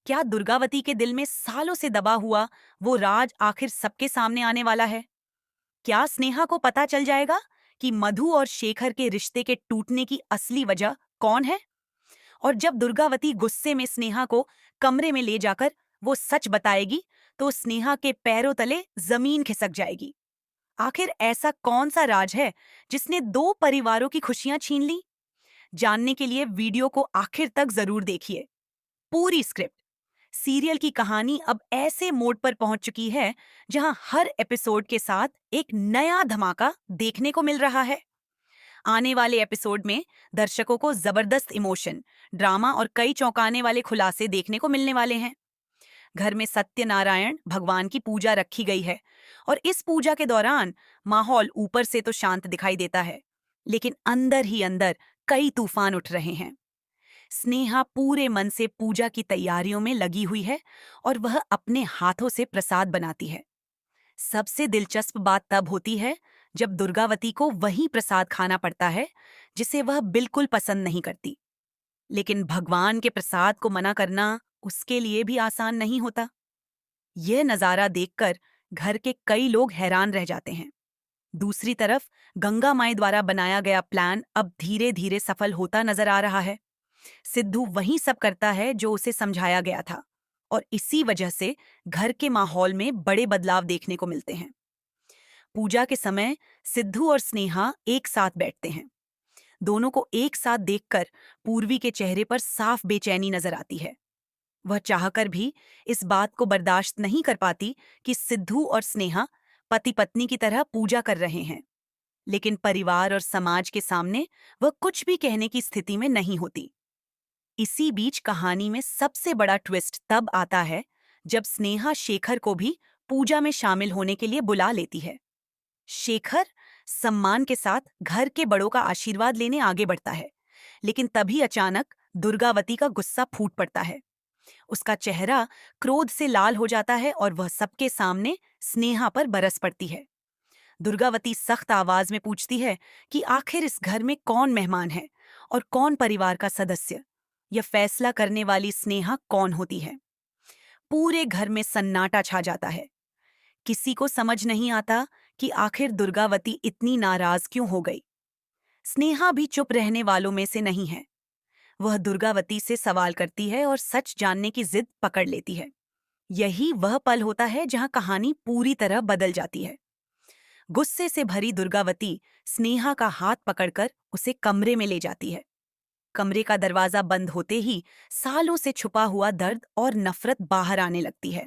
क्या दुर्गावती के दिल में सालों से दबा हुआ वो राज आखिर सबके सामने आने वाला है? क्या स्नेहा को पता चल जाएगा कि मधु और शेखर के रिश्ते के टूटने की असली वजह कौन है? और जब दुर्गावती गुस्से में स्नेहा को कमरे में ले जाकर वो सच बताएगी, तो स्नेहा के पैरों तले जमीन खिसक जाएगी। आखिर ऐसा कौन सा राज है जिसने दो परिवारों की खुशियां छीन ली? जानने के लिए वीडियो को आखिर तक जरूर देखिए। पूरी स्क्रिप्ट। सीरियल की कहानी अब ऐसे मोड़ पर पहुंच चुकी है जहां हर एपिसोड के साथ एक नया धमाका देखने को मिल रहा है। आने वाले एपिसोड में दर्शकों को जबरदस्त इमोशन, ड्रामा और कई चौंकाने वाले खुलासे देखने को मिलने वाले हैं। घर में सत्यनारायण भगवान की पूजा रखी गई है और इस पूजा के दौरान माहौल ऊपर से तो शांत दिखाई देता है, लेकिन अंदर ही अंदर कई तूफान उठ रहे हैं। स्नेहा पूरे मन से पूजा की तैयारियों में लगी हुई है और वह अपने हाथों से प्रसाद बनाती है। सबसे दिलचस्प बात तब होती है जब दुर्गावती को वही प्रसाद खाना पड़ता है जिसे वह बिल्कुल पसंद नहीं करती। लेकिन भगवान के प्रसाद को मना करना उसके लिए भी आसान नहीं होता। यह नजारा देखकर घर के कई लोग हैरान रह जाते हैं। दूसरी तरफ गंगा माई द्वारा बनाया गया प्लान अब धीरे धीरे सफल होता नजर आ रहा है। सिद्धू वही सब करता है जो उसे समझाया गया था, और इसी वजह से घर के माहौल में बड़े बदलाव देखने को मिलते हैं। पूजा के समय सिद्धू और स्नेहा एक साथ बैठते हैं। दोनों को एक साथ देखकर पूर्वी के चेहरे पर साफ बेचैनी नजर आती है। वह चाहकर भी इस बात को बर्दाश्त नहीं कर पाती कि सिद्धू और स्नेहा पति पत्नी की तरह पूजा कर रहे हैं, लेकिन परिवार और समाज के सामने वह कुछ भी कहने की स्थिति में नहीं होती। इसी बीच कहानी में सबसे बड़ा ट्विस्ट तब आता है जब स्नेहा शेखर को भी पूजा में शामिल होने के लिए बुला लेती है। शेखर सम्मान के साथ घर के बड़ों का आशीर्वाद लेने आगे बढ़ता है, लेकिन तभी अचानक दुर्गावती का गुस्सा फूट पड़ता है। उसका चेहरा क्रोध से लाल हो जाता है और वह सबके सामने स्नेहा पर बरस पड़ती है। दुर्गावती सख्त आवाज में पूछती है कि आखिर इस घर में कौन मेहमान है और कौन परिवार का सदस्य। यह फैसला करने वाली स्नेहा कौन होती है? पूरे घर में सन्नाटा छा जाता है। किसी को समझ नहीं आता कि आखिर दुर्गावती इतनी नाराज क्यों हो गई। स्नेहा भी चुप रहने वालों में से नहीं है। वह दुर्गावती से सवाल करती है और सच जानने की जिद पकड़ लेती है। यही वह पल होता है जहां कहानी पूरी तरह बदल जाती है। गुस्से से भरी दुर्गावती स्नेहा का हाथ पकड़कर उसे कमरे में ले जाती है। कमरे का दरवाजा बंद होते ही सालों से छुपा हुआ दर्द और नफरत बाहर आने लगती है।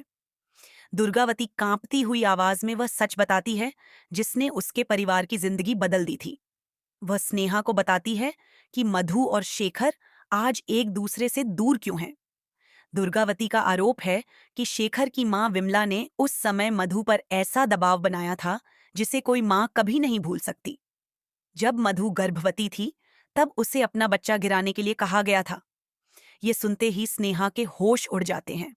दुर्गावती कांपती हुई आवाज में वह सच बताती है जिसने उसके परिवार की जिंदगी बदल दी थी। वह स्नेहा को बताती है कि मधु और शेखर आज एक दूसरे से दूर क्यों हैं। दुर्गावती का आरोप है कि शेखर की मां विमला ने उस समय मधु पर ऐसा दबाव बनाया था जिसे कोई मां कभी नहीं भूल सकती। जब मधु गर्भवती थी, तब उसे अपना बच्चा गिराने के लिए कहा गया था। ये सुनते ही स्नेहा के होश उड़ जाते हैं।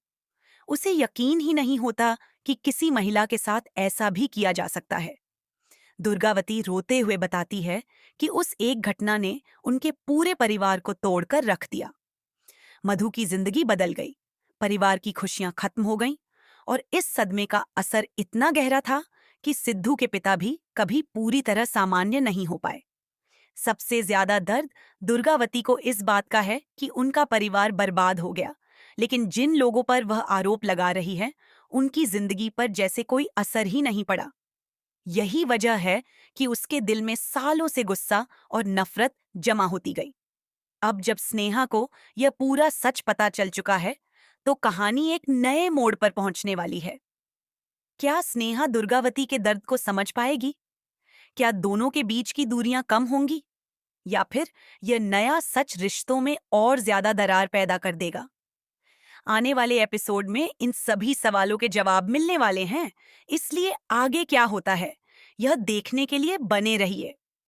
उसे यकीन ही नहीं होता कि किसी महिला के साथ ऐसा भी किया जा सकता है। दुर्गावती रोते हुए बताती है कि उस एक घटना ने उनके पूरे परिवार को तोड़कर रख दिया। मधु की जिंदगी बदल गई, परिवार की खुशियां खत्म हो गईं, और इस सदमे का असर इतना गहरा था कि सिद्धू के पिता भी कभी पूरी तरह सामान्य नहीं हो पाए। सबसे ज्यादा दर्द दुर्गावती को इस बात का है कि उनका परिवार बर्बाद हो गया, लेकिन जिन लोगों पर वह आरोप लगा रही है उनकी जिंदगी पर जैसे कोई असर ही नहीं पड़ा। यही वजह है कि उसके दिल में सालों से गुस्सा और नफरत जमा होती गई। अब जब स्नेहा को यह पूरा सच पता चल चुका है, तो कहानी एक नए मोड़ पर पहुंचने वाली है। क्या स्नेहा दुर्गावती के दर्द को समझ पाएगी? क्या दोनों के बीच की दूरियां कम होंगी, या फिर यह नया सच रिश्तों में और ज्यादा दरार पैदा कर देगा? आने वाले एपिसोड में इन सभी सवालों के जवाब मिलने वाले हैं, इसलिए आगे क्या होता है यह देखने के लिए बने रहिए।